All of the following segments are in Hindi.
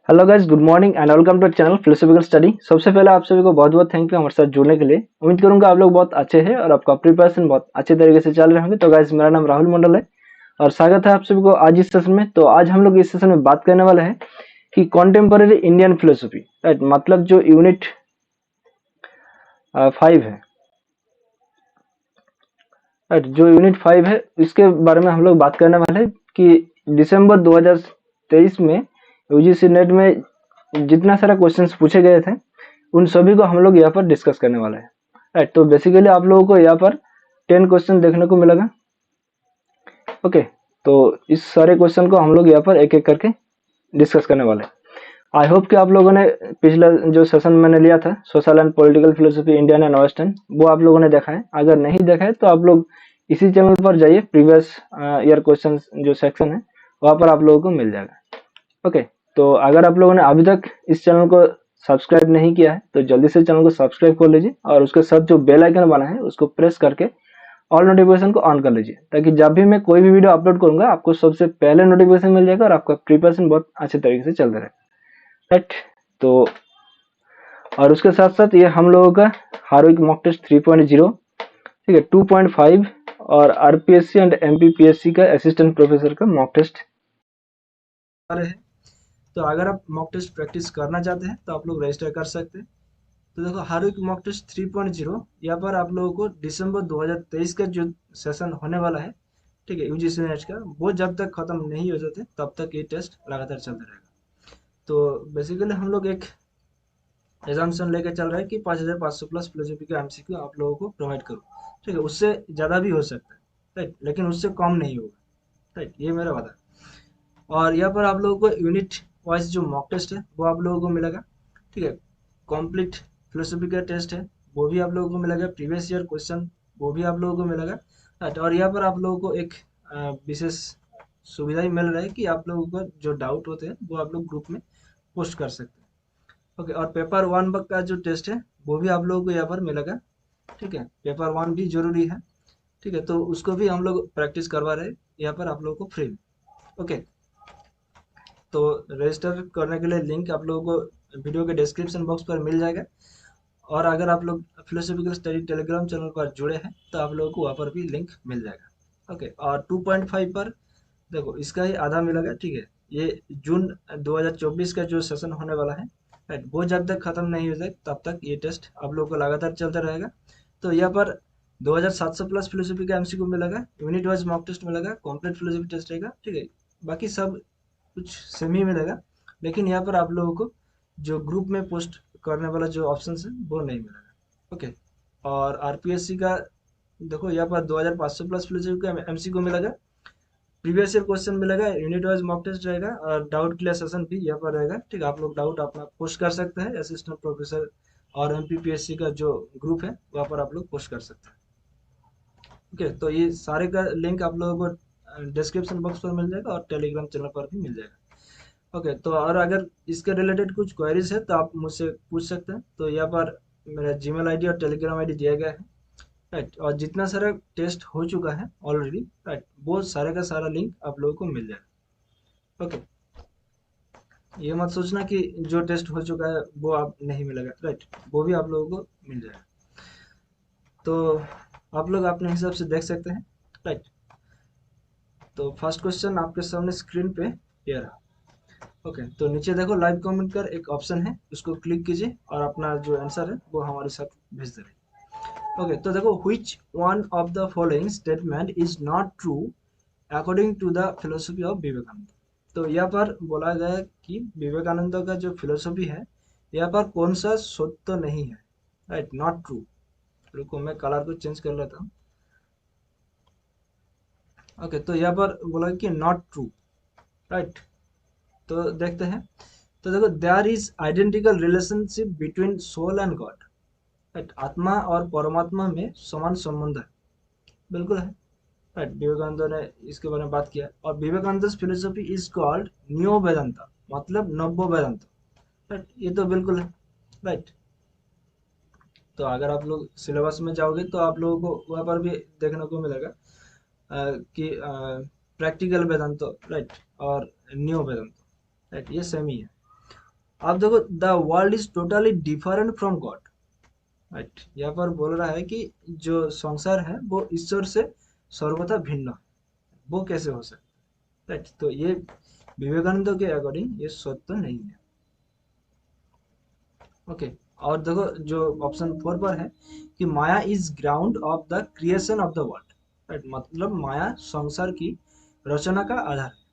Hello guys, good morning and welcome to channel philosophical study. सबसे पहले आप सभी को बहुत बहुत थैंक यू हमारे साथ जुड़ने के लिए। उम्मीद करूंगा आप लोग बहुत अच्छे हैं और आपका प्रिपरेशन बहुत अच्छे तरीके से चल रहे होंगे। तो गाइस, मेरा नाम राहुल मंडल है और स्वागत है आप सभी को आज इस सेशन में। तो आज हम लोग इस सेशन में बात करने वाले हैं कि कॉन्टेम्पररी इंडियन फिलोसफी, राइट, मतलब जो यूनिट 5 है, राइट, जो यूनिट 5 है इसके बारे में हम लोग बात करने वाले हैं कि दिसंबर 2023 में यूजीसी नेट में जितना सारा क्वेश्चंस पूछे गए थे उन सभी को हम लोग यहाँ पर डिस्कस करने वाले हैं, राइट। तो बेसिकली आप लोगों को यहाँ पर 10 क्वेश्चन देखने को मिलेगा। ओके, तो इस सारे क्वेश्चन को हम लोग यहाँ पर एक एक करके डिस्कस करने वाले हैं। आई होप कि आप लोगों ने पिछला जो सेशन मैंने लिया था social and political philosophy Indian and western, वो आप लोगों ने देखा है। अगर नहीं देखा है तो आप लोग इसी चैनल पर जाइए, प्रीवियस ईयर क्वेश्चन जो सेक्शन है वहाँ पर आप लोगों को मिल जाएगा। ओके, तो अगर आप लोगों ने अभी तक इस चैनल को सब्सक्राइब नहीं किया है तो जल्दी से चैनल को सब्सक्राइब कर लीजिए और उसके साथ जो बेल आइकन बना है उसको प्रेस करके ऑल नोटिफिकेशन को ऑन कर लीजिए, ताकि जब भी मैं कोई भी वीडियो अपलोड करूंगा आपको सबसे पहले नोटिफिकेशन मिल जाएगा और आपका प्रिपरेशन बहुत अच्छे तरीके से चलता रहेगा, राइट। तो और उसके साथ साथ ये हम लोगों का हार्विक मॉक टेस्ट 3.0, ठीक है, 2.5 और आरपीएससी एंड एमपीपीएससी का असिस्टेंट प्रोफेसर का मॉक टेस्ट है। तो अगर आप मॉक टेस्ट प्रैक्टिस करना चाहते हैं तो आप लोग रजिस्टर कर सकते हैं। तो देखो, हार्विक मॉक टेस्ट 3.0 यहाँ पर आप लोगों को दिसंबर 2023 का जो सेशन होने वाला है, ठीक है, यूजीसी नेट का, वो जब तक खत्म नहीं हो जाते तब तक ये टेस्ट लगातार चलता रहेगा। तो बेसिकली हम लोग एक एजम्पशन लेके चल रहे हैं कि 5500 प्लस फिलोसफी का एमसीक्यू आप लोगों को प्रोवाइड करूँ, ठीक है। उससे ज़्यादा भी हो सकता है, राइट, लेकिन उससे कम नहीं होगा, राइट, ये मेरा वादा है। और यहाँ पर आप लोगों को यूनिट वाइज जो मॉक टेस्ट है वो आप लोगों को मिलेगा, ठीक है। कॉम्प्लीट फिलोसफी का टेस्ट है वो भी आप लोगों को मिलेगा, प्रीवियस ईयर क्वेश्चन वो भी आप लोगों को मिलेगा, right? और यहाँ पर आप लोगों को एक विशेष सुविधा ही मिल रहा है कि आप लोगों को जो डाउट होते हैं वो आप लोग ग्रुप में पोस्ट कर सकते हैं। ओके, और पेपर 1 का जो टेस्ट है वो भी आप लोगों को यहाँ पर मिलेगा, ठीक है। पेपर 1 भी जरूरी है, ठीक है, तो उसको भी हम लोग प्रैक्टिस करवा रहे हैं यहाँ पर आप लोगों को फ्री में। ओके, तो रजिस्टर करने के लिए लिंक आप लोगों को वीडियो के डिस्क्रिप्शन बॉक्स पर मिल जाएगा। और अगर आप लोग फिलोसफिकल स्टडी टेलीग्राम चैनल पर जुड़े हैं तो आप लोगों को वहाँ पर भी लिंक मिल जाएगा। ओके, और 2.5 पर देखो इसका ही आधा मिलेगा, ठीक है। ये जून 2024 का जो सेशन होने वाला है, राइट, वो जब तक खत्म नहीं हो जाए तब तक ये टेस्ट आप लोगों को लगातार चलता रहेगा। तो यहाँ पर 2700 प्लस फिलोसफी का एमसीक्यू मिलेगा, यूनिट वाइज मॉक टेस्ट मिलेगा, कॉम्प्लीट फिलोसफी टेस्ट रहेगा, ठीक है। बाकी सब कुछ सेम ही मिलेगा, लेकिन यहाँ पर आप लोगों को जो ग्रुप में पोस्ट करने वाला जो ऑप्शन है वो नहीं मिलेगा। ओके, और आरपीएससी का देखो यहाँ पर 2500 प्लस फिलोसफी का एमसीक्यू मिलेगा, प्रीवियस ईयर क्वेश्चन मिलेगा, यूनिट वाइज मॉक टेस्ट रहेगा और डाउट क्लियर सेशन भी यहाँ पर रहेगा, ठीक है। आप लोग डाउट अपना पोस्ट कर सकते हैं, असिस्टेंट प्रोफेसर और एमपीपीएससी का जो ग्रुप है वहाँ पर आप लोग पोस्ट कर सकते हैं। ओके, तो ये सारे का लिंक आप लोगों को डिस्क्रिप्शन बॉक्स पर मिल जाएगा और टेलीग्राम चैनल पर भी मिल जाएगा। ओके, तो और अगर इसके रिलेटेड कुछ क्वेरीज है तो आप मुझसे पूछ सकते हैं। तो यहाँ पर मेरा जीमेल आईडी और टेलीग्राम आईडी दिया गया है, राइट। और जितना सारा टेस्ट हो चुका है ऑलरेडी, राइट, वो सारे का सारा लिंक आप लोगों को मिल जाएगा। ओके, ये मत सोचना कि जो टेस्ट हो चुका है वो आप नहीं मिलेगा, राइट, वो भी आप लोगों को मिल जाएगा। तो आप लोग अपने हिसाब से देख सकते हैं, राइट। तो फर्स्ट क्वेश्चन आपके सामने स्क्रीन पे ये रहा। ओके, तो नीचे देखो लाइव कमेंट कर एक ऑप्शन है, उसको क्लिक कीजिए और अपना जो आंसर है वो हमारे साथ भेज दे। ओके, तो देखो, which one of the following statement is not true according to the philosophy of Vivekananda. तो यहाँ पर बोला गया है कि विवेकानंद का जो फिलोसफी है यहाँ पर कौन सा सत्य नहीं है, राइट, नॉट ट्रू। रुको मैं कलर को चेंज कर लेता हूँ। ओके, तो यहाँ पर बोला कि नॉट ट्रू, राइट। तो देखते हैं। तो देखो, there is identical relationship between soul and God, right, आत्मा और परमात्मा में समान संबंध है, बिल्कुल है, राइट। विवेकानंद ने इसके बारे में बात किया। और Vivekananda philosophy is called new Vedanta, मतलब नव्य वेदांत, राइट, ये तो बिल्कुल है, राइट। तो अगर आप लोग सिलेबस में जाओगे तो आप लोगों को वहाँ पर भी देखने को मिलेगा कि प्रैक्टिकल वेदांत, राइट, और न्यू वेदांत, राइट, ये सेम ही है। आप देखो, the world is totally different from God, right. यहाँ पर बोल रहा है कि जो संसार है वो ईश्वर से सर्वथा भिन्न है, वो कैसे हो सकता है, राइट। तो ये विवेकानंद के अकॉर्डिंग ये सत्य नहीं है। ओके। और देखो जो ऑप्शन 4 पर है कि Maya is ground of the creation of the world, right. मतलब माया संसार की रचना का आधार है।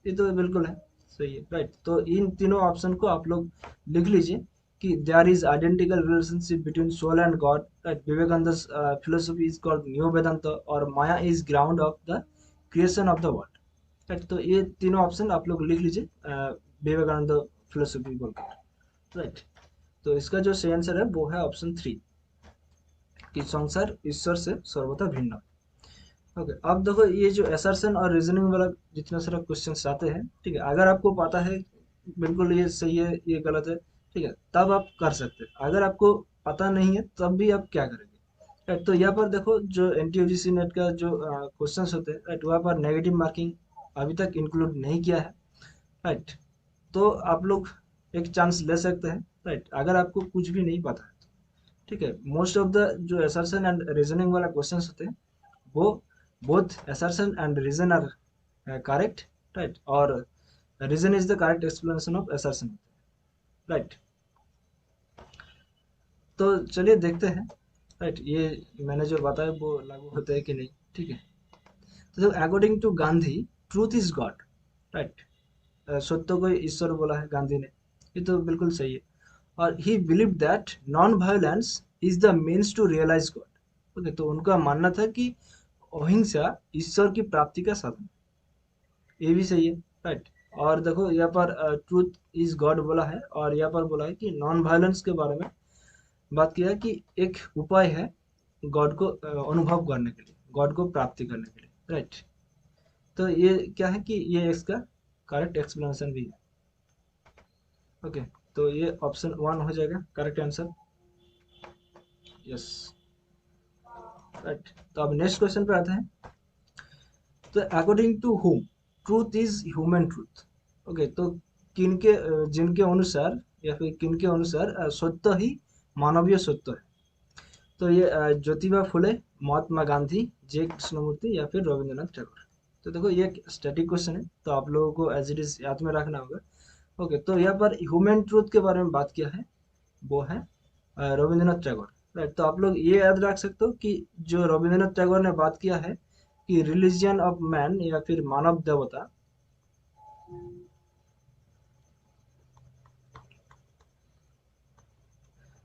ये तो बिल्कुल है, सही है, राइट। तो इन तीनों ऑप्शन को आप लोग लिख लीजिए कि there is identical relationship between soul and God, right. Vivekananda philosophy is called new Vedanta, और Maya is ground of the creation of the world, right. तो ये तीनों ऑप्शन आप लोग लिख लीजिए विवेकानंद फिलोसफी बोलकर, राइट। तो इसका जो सही आंसर है वो है ऑप्शन 3, कि संसार ईश्वर से सर्वथा भिन्न। ओके। अब देखो ये जो असर्शन और रीजनिंग वाला जितना सारा क्वेश्चंस आते हैं, ठीक है, अगर आपको पता है बिल्कुल ये सही है ये गलत है, ठीक है, तब आप कर सकते हैं। अगर आपको पता नहीं है तब भी आप क्या करेंगे, राइट। तो यहाँ पर देखो जो एनटीयूजीसी नेट का जो क्वेश्चंस होते हैं, राइट, वहाँ पर नेगेटिव मार्किंग अभी तक इंक्लूड नहीं किया है, राइट। तो आप लोग एक चांस ले सकते हैं, राइट, अगर आपको कुछ भी नहीं पता है, ठीक है। मोस्ट ऑफ द जो असर्शन एंड रीजनिंग वाला क्वेश्चंस होते हैं वो both assertion and reason are correct, right, और reason is the correct explanation of assertion, right। तो चलिए देखते हैं, राइट, ये मैंने जो बताया वो लागू होता है कि नहीं, ठीक है। तो according to Gandhi truth is God, right. सत्य को ईश्वर बोला है गांधी ने, ये तो बिल्कुल सही है। और he believe that non violence is the means to realise God. Okay, तो उनका मानना था कि अहिंसा ईश्वर की प्राप्ति का साधन, ये भी सही है, राइट। और देखो यहाँ पर ट्रूथ इज गॉड बोला है, और यहाँ पर बोला है कि नॉन वायलेंस के बारे में बात किया है कि एक उपाय है गॉड को अनुभव करने के लिए, गॉड को प्राप्ति करने के लिए, राइट। तो ये क्या है कि ये इसका करेक्ट एक्सप्लेनेशन भी है। ओके। तो ये ऑप्शन 1 हो जाएगा करेक्ट आंसर, यस, राइट। तो अब नेक्स्ट क्वेश्चन पे आते हैं। तो according to Hume truth is human truth. Okay, तो किनके जिनके अनुसार या फिर किनके अनुसार सत्य ही मानवीय सत्य है। तो ये ज्योतिबा फुले, महात्मा गांधी, जे कृष्णमूर्ति या फिर रविंद्रनाथ टैगोर। तो देखो ये स्टैटिक क्वेश्चन है, तो आप लोगों को एज इट इज याद में रखना होगा। ओके, तो यहाँ पर ह्यूमन ट्रूथ के बारे में बात किया है, वो है रविंद्रनाथ टैगोर, राइट। तो आप लोग ये याद रख सकते हो कि जो रविंद्रनाथ टैगोर ने बात किया है कि रिलीजियन ऑफ मैन या फिर मानव देवता,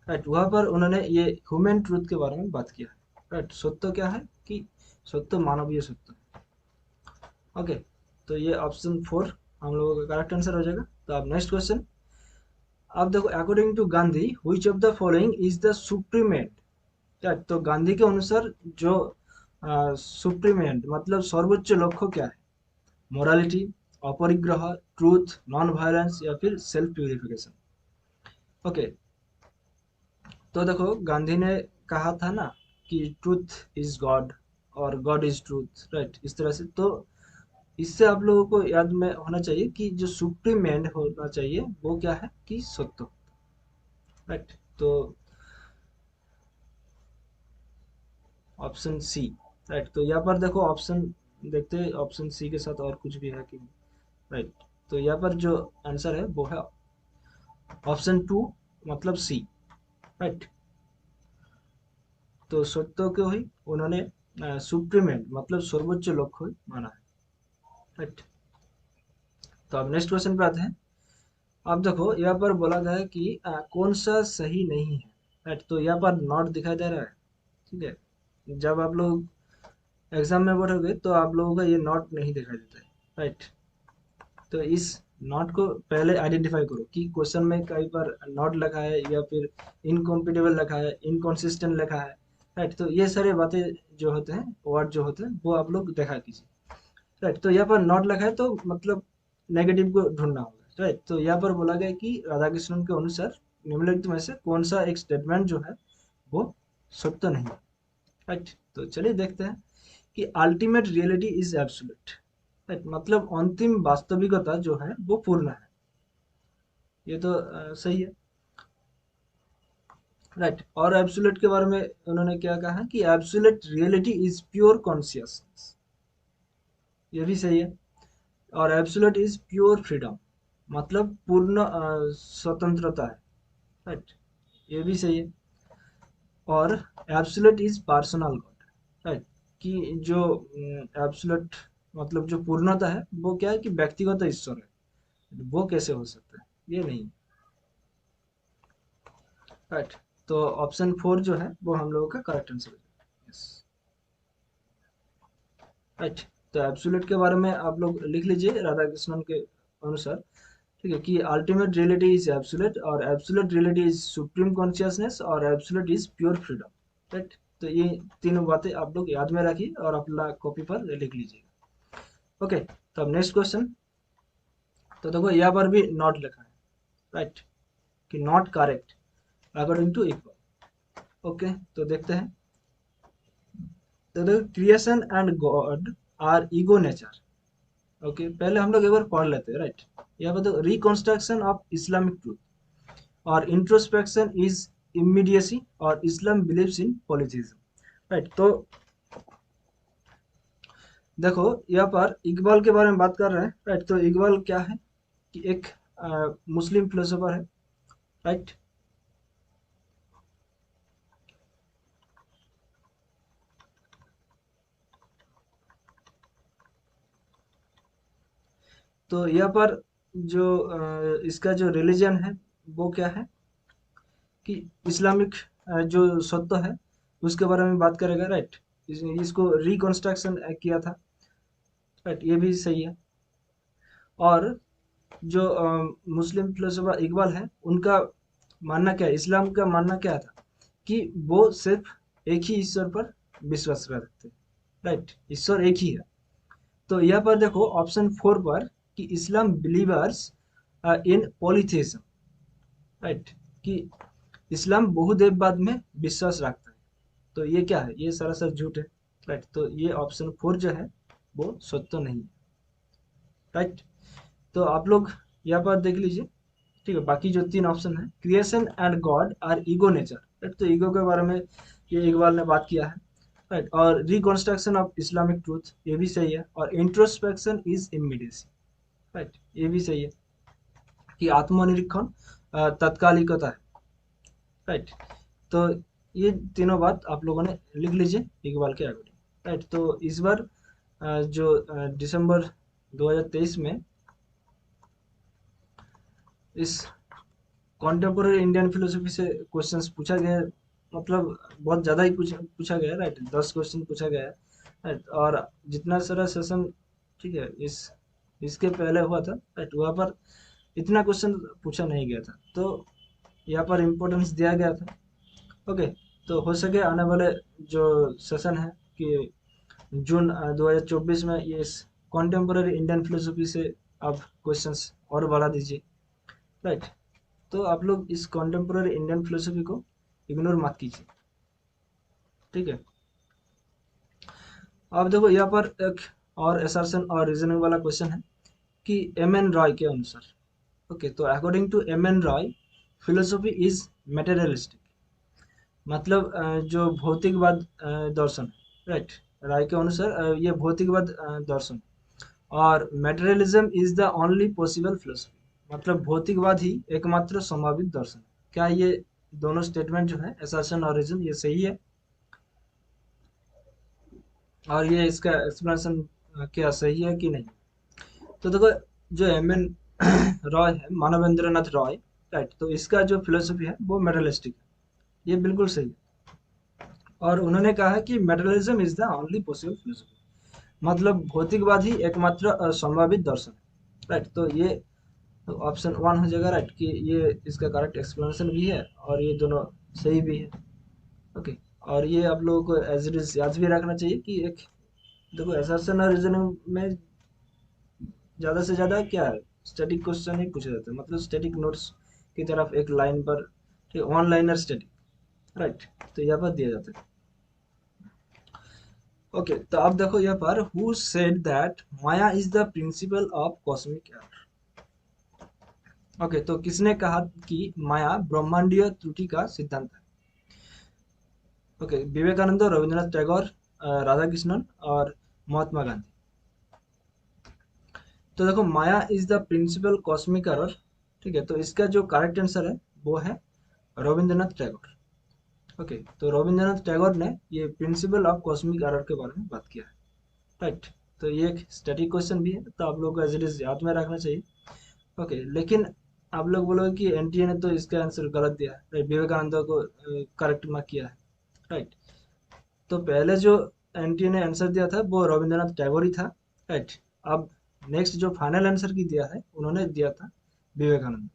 राइट, वहां पर उन्होंने ये ह्यूमन ट्रूथ के बारे में बात किया है, राइट। सत्य क्या है कि सत्य मानवीय सत्य, ओके। तो ये ऑप्शन 4 हम लोगों का करेक्ट आंसर हो जाएगा। तो अब नेक्स्ट क्वेश्चन। अब देखो according to Gandhi which of the following is the supreme, right. तो गांधी के अनुसार जो सुप्रीमेंट मतलब सर्वोच्च लक्ष्य क्या है, मोरालिटी, अपरिग्रह, ट्रूथ, नॉन वायलेंस या फिर सेल्फ प्यूरिफिकेशन। ओके, तो देखो गांधी ने कहा था ना कि ट्रूथ इज गॉड और गॉड इज ट्रूथ, राइट, इस तरह से। तो इससे आप लोगों को याद में होना चाहिए कि जो सुप्रीमेंट होना चाहिए वो क्या है कि सत्य, राइट। तो ऑप्शन सी, राइट। तो यहाँ पर देखो ऑप्शन देखते हैं ऑप्शन सी के साथ और कुछ भी है कि नहीं, राइट। तो यहाँ पर जो आंसर है वो है ऑप्शन 2, मतलब सी, राइट। तो सत्य को ही उन्होंने सुप्रीमेंट मतलब सर्वोच्च लक्ष्य माना है, राइट। तो अब नेक्स्ट क्वेश्चन पे आते हैं। अब देखो यहाँ पर बोला गया है कि कौन सा सही नहीं है, राइट। तो यहाँ पर नॉट दिखाई दे रहा है, ठीक है। जब आप लोग एग्जाम में बैठोगे तो आप लोगों का ये नॉट नहीं दिखाई देता है, राइट। तो इस नॉट को पहले आइडेंटिफाई करो कि क्वेश्चन में कहीं पर नॉट लिखा है या फिर इनकॉम्पिटेबल लिखा है, इनकॉन्सिस्टेंट लिखा है, राइट। तो ये सारे बातें जो होते हैं, वर्ड जो होते हैं वो आप लोग देखा कीजिए, राइट। तो यहाँ पर नॉट लिखा है तो मतलब नेगेटिव को ढूंढना होगा, राइट। तो यहाँ पर बोला गया कि राधा कृष्णन के अनुसार निम्नलिखित में से कौन सा एक स्टेटमेंट जो है वो सत्य नहीं है, राइट। तो चलिए देखते हैं कि ultimate reality is absolute, right. मतलब अंतिम वास्तविकता जो है वो पूर्ण है, ये तो सही है, राइट। और एब्सोल्यूट के बारे में उन्होंने क्या कहा कि absolute reality is pure consciousness, ये भी सही है। और एब्सोल्यूट इज प्योर फ्रीडम, मतलब पूर्ण स्वतंत्रता है, राइट, ये भी सही है। और absolute is personal God, right, कि जो एब्सोल्यूट मतलब जो पूर्णता है वो क्या है कि व्यक्तिगत ईश्वर है, वो कैसे हो सकता है, ये नहीं, राइट। तो ऑप्शन 4 जो है वो हम लोगों का करेक्ट आंसर है, यस, राइट। तो एब्सोल्यूट के बारे में आप लोग लिख लीजिए राधा कृष्णन के अनुसार, ठीक है, कि अल्टीमेट रियलिटी इज एब्सोल्यूट, और absolute reality is supreme consciousness, और absolute is pure freedom, right. तो ये तीनों बातें आप लोग याद में रखिए और अपना कॉपी पर लिख लीजिए। ओके, तो अब नेक्स्ट क्वेश्चन। तो देखो यहाँ पर भी नॉट लिखा है, राइट, कि not correct according to equal. Okay, तो देखते हैं। तो देखो creation and God are ego nature. Okay, पहले हम लोग एक बार पढ़ लेते हैं, राइट। यहाँ पर तो रिकंस्ट्रक्शन ऑफ इस्लामिक ट्रूथ और इंट्रोस्पेक्शन इज इमीडिएसी, और इस्लाम बिलीव्स इन पॉलिथिज्म, राइट। तो देखो यहाँ पर इकबाल के बारे में बात कर रहे हैं, राइट। तो इकबाल क्या है कि एक मुस्लिम फिलोसोफर है, राइट। तो यहाँ पर जो इसका जो रिलीजन है वो क्या है कि इस्लामिक जो सत्य है उसके बारे में बात करेगा, राइट। इसको रिकंस्ट्रक्शन किया था, राइट, ये भी सही है। और जो मुस्लिम फिलोसोफर इकबाल है उनका मानना क्या है, इस्लाम का मानना क्या था कि वो सिर्फ एक ही ईश्वर पर विश्वास रखते हैं, राइट, ईश्वर एक ही है। तो यहाँ पर देखो ऑप्शन 4 पर कि इस्लाम बिलीवर्स इन पॉलीथेइज्म, राइट, कि इस्लाम बहुदेववाद में विश्वास रखता है। तो ये क्या है, ये सरासर झूठ है, राइट। तो ये ऑप्शन 4 जो है वो सत्य नहीं है, राइट। तो आप लोग यहाँ पर देख लीजिए, ठीक है। बाकी जो 3 ऑप्शन है, creation and God are ego nature, right. तो ईगो के बारे में ये इकबाल ने बात किया है, राइट। और रिकंस्ट्रक्शन ऑफ इस्लामिक ट्रूथ, ये भी सही है। और इंट्रोस्पेक्शन इज इमीडिएसी, राइट, ये भी सही है, कि आत्मनिरीक्षण तत्कालिकता है, राइट। तो ये तीनों बात आप लोगों ने लिख लीजिए इकबाल के अकॉर्डिंग, राइट। तो इस बार जो दिसंबर 2023 में इस कॉन्टेम्पोररी इंडियन फिलोसफी से क्वेश्चंस पूछा गया है, मतलब बहुत ज़्यादा ही पूछा गया है, राइट। 10 क्वेश्चन पूछा गया है, राइट। और जितना सारा सेशन, ठीक है, इसके पहले हुआ था, राइट, वहाँ पर इतना क्वेश्चन पूछा नहीं गया था, तो यहाँ पर इम्पोर्टेंस दिया गया था। ओके, तो हो सके आने वाले जो सेशन है कि जून 2024 में ये कॉन्टेम्पोररी इंडियन फिलोसफी से आप क्वेश्चंस और बढ़ा दीजिए, राइट। तो आप लोग इस कॉन्टेम्पोररी इंडियन फिलोसफी को इग्नोर मत कीजिए, ठीक है। अब देखो यहाँ पर एक और असर्शन और रीजनिंग वाला क्वेश्चन है कि एम एन रॉय के अनुसार, ओके, तो according to M N Roy philosophy is materialistic, मतलब जो भौतिकवाद दर्शन, राइट, राय के अनुसार ये भौतिकवाद दर्शन, और materialism is the only possible philosophy, मतलब भौतिकवाद ही एकमात्र संभावित दर्शन है। क्या ये दोनों स्टेटमेंट जो है असर्शन और रीजन, ये सही है? और ये इसका एक्सप्लेनेशन क्या सही है कि नहीं? तो देखो, जो एम एन रॉय है, मानवेंद्र नाथ रॉय, राइट, तो इसका जो फिलोसफी है वो मेटलिस्टिक है, ये बिल्कुल सही है। और उन्होंने कहा है कि materialism is the only possible philosophy, मतलब भौतिकवाद ही एकमात्र संभावित दर्शन है, राइट। तो ये ऑप्शन 1 हो जाएगा, राइट, कि ये इसका करेक्ट एक्सप्लेनेशन भी है और ये दोनों सही भी है। ओके, और ये आप लोगों को एज इट इज याद भी रखना चाहिए कि एक, देखो असर्शन और रीजनिंग में ज़्यादा से ज़्यादा क्या है, स्टैटिक क्वेश्चन ही पूछे जाते हैं, मतलब स्टैटिक नोट्स की तरफ एक लाइन पर, ठीक, वन लाइनर स्टैटिक, राइट, तो यहाँ पर दिया जाता है। ओके, तो अब देखो यहाँ पर who said that Maya is the principle of cosmic air, okay, तो किसने कहा कि माया ब्रह्मांडीय त्रुटि का सिद्धांत है? ओके, विवेकानंद, रविंद्रनाथ टैगोर, राधा कृष्णन और महात्मा गांधी। तो देखो, Maya is the principle cosmic error. ठीक है, तो इसका जो करेक्ट आंसर है वो है रविंद्रनाथ टैगोर। ओके, तो रविंद्रनाथ टैगोर ने ये प्रिंसिपल ऑफ कॉस्मिक एरर के बारे में बात किया है। राइट। तो ये एक स्टैटिक क्वेश्चन भी है, तो आप लोगों को एज इट इज याद में रखना चाहिए। ओके, लेकिन आप लोग बोलोगे कि एनटीए ने तो इसका आंसर गलत दिया है, राइट, विवेकानंद को करेक्ट मार्क किया है। राइट। तो पहले जो एनटीए ने आंसर दिया था वो रविंद्रनाथ टैगोर ही था। राइट। अब नेक्स्ट जो फाइनल आंसर की दिया है उन्होंने दिया था विवेकानंद,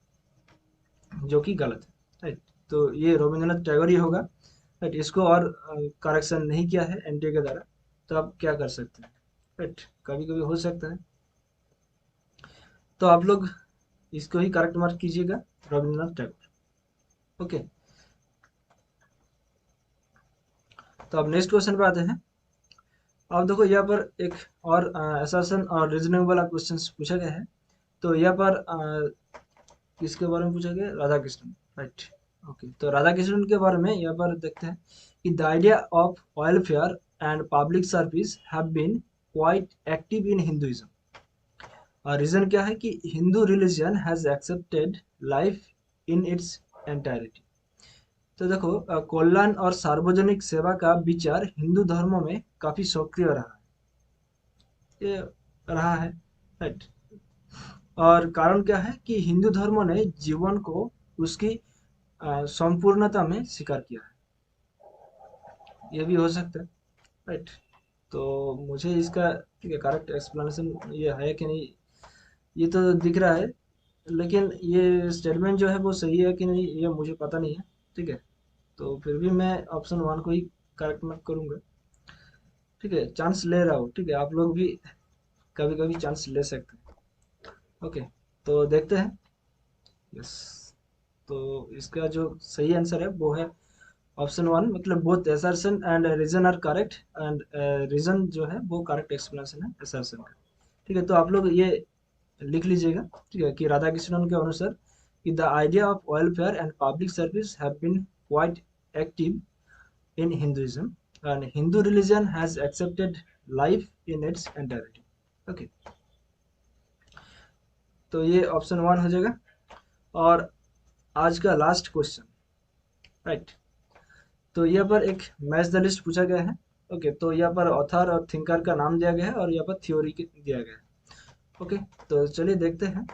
जो कि गलत है। राइट। तो ये रविंद्रनाथ टैगोर ही होगा। राइट, इसको और करेक्शन नहीं किया है एनटीए के द्वारा, तो आप क्या कर सकते हैं। राइट, कभी कभी हो सकता है, तो आप लोग इसको ही करेक्ट मार्क कीजिएगा, रविंद्रनाथ टैगोर। ओके, तो अब नेक्स्ट क्वेश्चन पे आते हैं। अब देखो यहाँ पर एक और असर्शन और रीजनेबल क्वेश्चन पूछा गया है। तो यहाँ पर किसके बारे में पूछा गया? राधा कृष्णन। राइट। ओके, तो राधा कृष्णन के बारे में यहाँ पर देखते हैं कि the idea of welfare and public service have been quite active in Hinduism. और रीजन क्या है कि Hindu religion has accepted life in its entirety. तो देखो, कल्याण और सार्वजनिक सेवा का विचार हिंदू धर्मों में काफी सक्रिय रहा है, ये रहा है। राइट। और कारण क्या है कि हिंदू धर्म ने जीवन को उसकी संपूर्णता में स्वीकार किया है, ये भी हो सकता है। राइट। तो मुझे इसका, ठीक है, करेक्ट एक्सप्लेनेशन ये है कि नहीं ये तो दिख रहा है, लेकिन ये स्टेटमेंट जो है वो सही है कि नहीं ये मुझे पता नहीं है। ठीक है, तो फिर भी मैं ऑप्शन वन को ही करेक्ट मार्क करूंगा। ठीक है, चांस ले रहा हूँ। ठीक है, आप लोग भी कभी कभी चांस ले सकते हैं। ओके, तो देखते हैं। यस, तो इसका जो सही आंसर है वो है ऑप्शन वन, मतलब both assertion and reason are correct, and reason जो है वो करेक्ट एक्सप्लेनेशन है assertion का। ठीक है, तो आप लोग ये लिख लीजिएगा। ठीक है, कि राधा कृष्णन के अनुसार कि the idea of welfare and public service have been quite active in Hinduism and Hindu religion has accepted life in its entirety. Okay, तो ये ऑप्शन वन हो जाएगा। और आज का लास्ट क्वेश्चन। राइट। तो यहाँ पर एक मैच द लिस्ट पूछा गया है। ओके, तो यहाँ पर ऑथर और थिंकर का नाम दिया गया है और यहाँ पर थ्योरी दिया गया है। ओके, तो चलिए देखते हैं।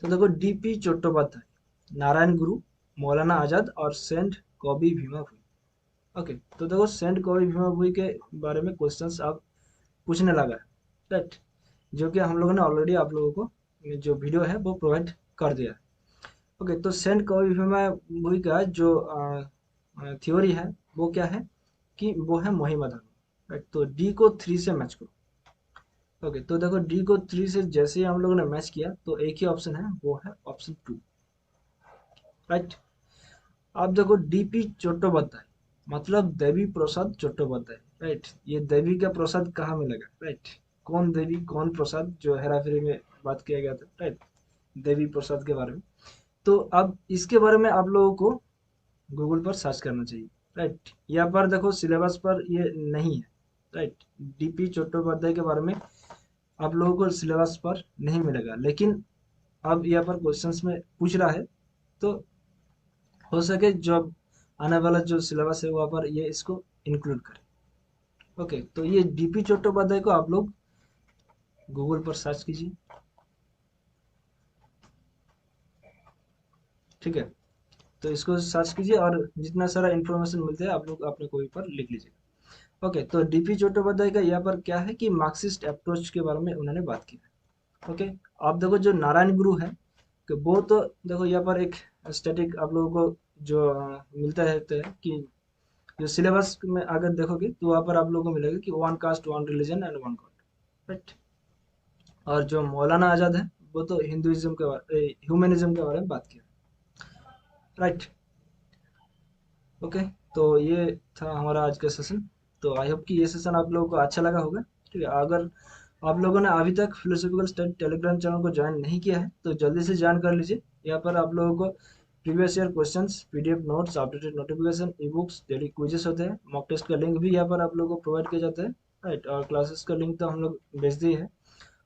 तो देखो, डीपी चट्टोपाध्याय, नारायण गुरु, मौलाना आजाद और सेंट कॉबी भीमा भोई। ओके, तो देखो, सेंट कॉबी भीमा भोई के बारे में क्वेश्चंस आप पूछने लगा है। राइट, जो कि हम लोगों ने ऑलरेडी आप लोगों को जो वीडियो है वो प्रोवाइड कर दिया है। ओके, तो सेंट कॉबी भीमा भोई का जो थ्योरी है वो क्या है कि वो है महिमा धर्म। राइट, तो डी को थ्री से मैच करो। ओके, तो देखो, डी को थ्री से जैसे ही हम लोगों ने मैच किया तो एक ही ऑप्शन है, वो है ऑप्शन टू। राइट। अब देखो, डीपी चट्टोपाध्याय मतलब देवी प्रसाद चट्टोपाध्याय। राइट, ये देवी का प्रसाद कहाँ मिलेगा? राइट, कौन देवी कौन प्रसाद, जो हेरा फेरी में बात किया गया था। राइट, देवी प्रसाद के बारे में। तो अब इसके बारे में आप लोगों को गूगल पर सर्च करना चाहिए। राइट, यहाँ पर देखो सिलेबस पर ये नहीं है। राइट, डीपी चट्टोपाध्याय के बारे में आप लोगों को सिलेबस पर नहीं मिलेगा, लेकिन अब यहाँ पर क्वेश्चंस में पूछ रहा है, तो हो सके जो आने वाला जो सिलेबस है वहाँ पर ये इसको इंक्लूड करें। ओके, तो ये डीपी चट्टोपाध्याय को आप लोग गूगल पर सर्च कीजिए। ठीक है, तो इसको सर्च कीजिए और जितना सारा इन्फॉर्मेशन मिलता है आप लोग अपने कॉपी पर लिख लीजिए। ओके, तो डीपी चट्टोपाध्याय का यहाँ पर क्या है कि मार्क्सिस्ट अप्रोच के बारे में उन्होंने बात की है। ओके, आप देखो, जो नारायण गुरु है कि वो तो देखो यहाँ पर एक स्टैटिक आप लोगों को जो मिलता है तो है कि जो सिलेबस में अगर देखोगे तो वहाँ पर आप लोगों को मिलेगा कि one cast one religion and one God. Right. और जो मौलाना आजाद है वो तो हिंदुइज्म के बारे, ह्यूमनिज्म के बारे में बात किया। राइट। ओके, तो ये था हमारा आज का सेशन। तो आई होप कि ये सेशन आप लोगों को अच्छा लगा होगा। ठीक है, अगर आप लोगों ने अभी तक फिलोसॉफिकल स्टडी टेलीग्राम चैनल को ज्वाइन नहीं किया है तो जल्दी से ज्वाइन कर लीजिए। यहाँ पर आप लोगों को previous year questions, PDF notes, updated notification, e books, daily quizzes होते हैं, मॉक टेस्ट का लिंक भी यहाँ पर आप लोगों को प्रोवाइड किया जाता है, राइट। और क्लासेस का लिंक तो हम लोग भेज दिए हैं,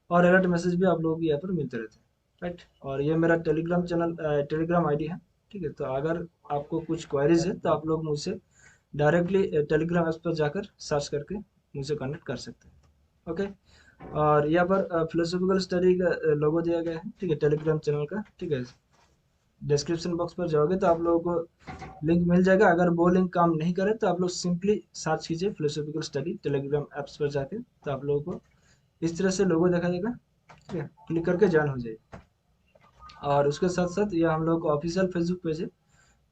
और अलर्ट मैसेज भी आप लोगों को यहाँ पर मिलते रहते हैं, राइट। और ये मेरा टेलीग्राम चैनल, टेलीग्राम आईडी है, ठीक है। तो अगर आपको कुछ क्वेरीज है तो आप लोग मुझसे डायरेक्टली टेलीग्राम ऐप पर जाकर सर्च करके मुझसे कनेक्ट कर सकते हैं, ओके। और यहाँ पर फिलोसॉफिकल स्टडी का लोगो दिया गया है, ठीक है, टेलीग्राम चैनल का, ठीक है। डिस्क्रिप्शन बॉक्स पर जाओगे तो आप लोगों को लिंक मिल जाएगा। अगर वो लिंक काम नहीं करे तो आप लोग सिंपली सर्च कीजिए फिलोसॉफिकल स्टडी टेलीग्राम ऐप्स पर जाके, तो आप लोगों को इस तरह से लोगो देखा जाएगा, ठीक है। क्लिक करके ज्वाइन हो जाइए। और उसके साथ साथ ये हम लोग का ऑफिशियल फेसबुक पेज है,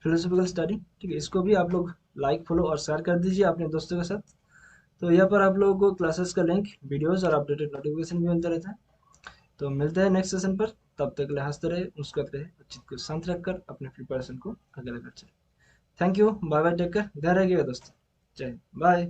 फिलोसॉफिकल स्टडी, ठीक है। इसको भी आप लोग लाइक, फॉलो और शेयर कर दीजिए अपने दोस्तों के साथ। तो यहाँ पर आप लोगों को क्लासेस का लिंक, वीडियोस और अपडेटेड नोटिफिकेशन भी मिलता रहता है। तो मिलते हैं नेक्स्ट सेशन पर। तब तक के लिए हंसते रहे, मुस्कुराते रहे, चित्त को शांत रखकर अपने प्रिपरेशन को आगे लेकर चले। Thank you, bye bye, take care, ध्यान रखिएगा दोस्तों। जय हिंद, बाय।